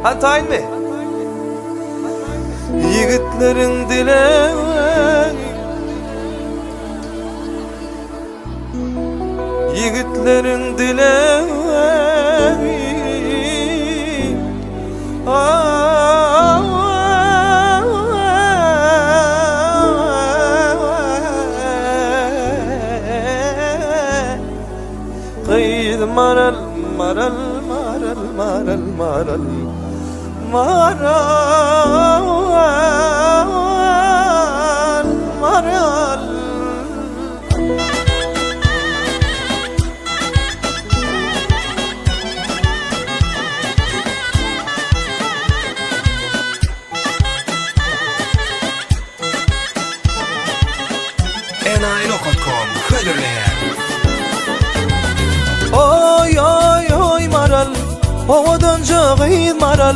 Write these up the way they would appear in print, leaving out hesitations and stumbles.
Hatayın mı? Yigitlerin dileği, yigitlerin dileği, قيد مرل مرل مرل مرل مرل مرل مرل enayi.com Hıdırlayan. Oy oy oy maral, ovadan çoğu maral,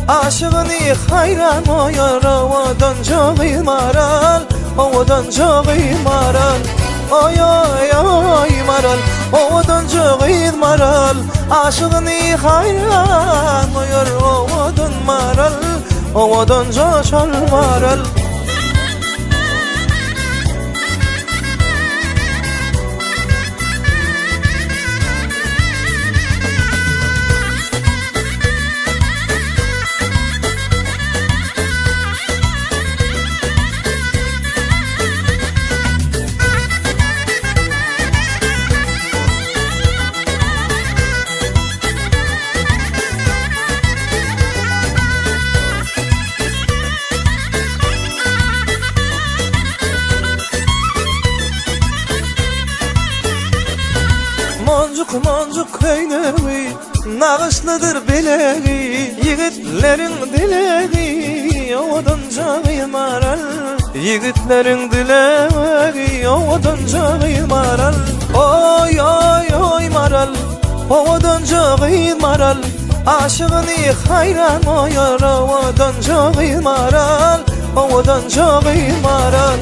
aşığını hayran oyar. Ovadan çoğu maral, ovadan çoğu maral. Oy oy oy maral, ovadan çoğu maral, aşığını hayran oyar. Ovadan maral, ovadan çoğu maral. Moncuk moncuk köynevi, nağışlıdır bileği, yigitlerin dileği, ovadan çoğu maral. Yigitlerin dileği, ovadan çoğu maral. Oy oy oy maral, ovadan çoğu maral, aşığını hayran oyar. Ovadan çoğu maral, ovadan çoğu maral.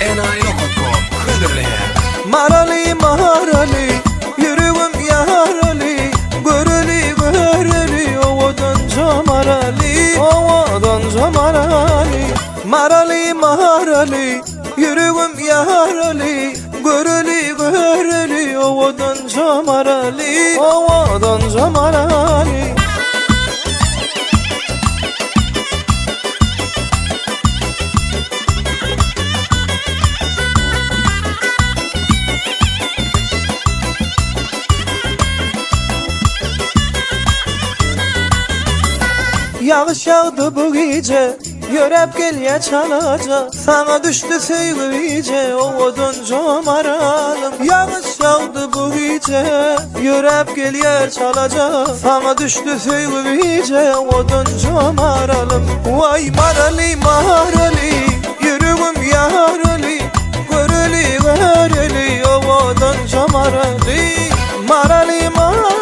enayi.com Hıdırlayan. Marali marali, yürüğüm yarali, göreli göreli, ovadan marali, ovadan marali. Marali marali, yürüğüm yarali, göreli göreli, ovadan marali, ovadan marali. Yağış yağdı bu gece, yörep gel çalacak. Sana düştü sevgi iyice, ovadan maralım. Yağış yağdı bu gece, yörep gel çalacak. Sana düştü sevgi iyice, ovadan maralım. Vay marali marali, yürüğüm yarali, göreli göreli, ovadan marali. Marali marali.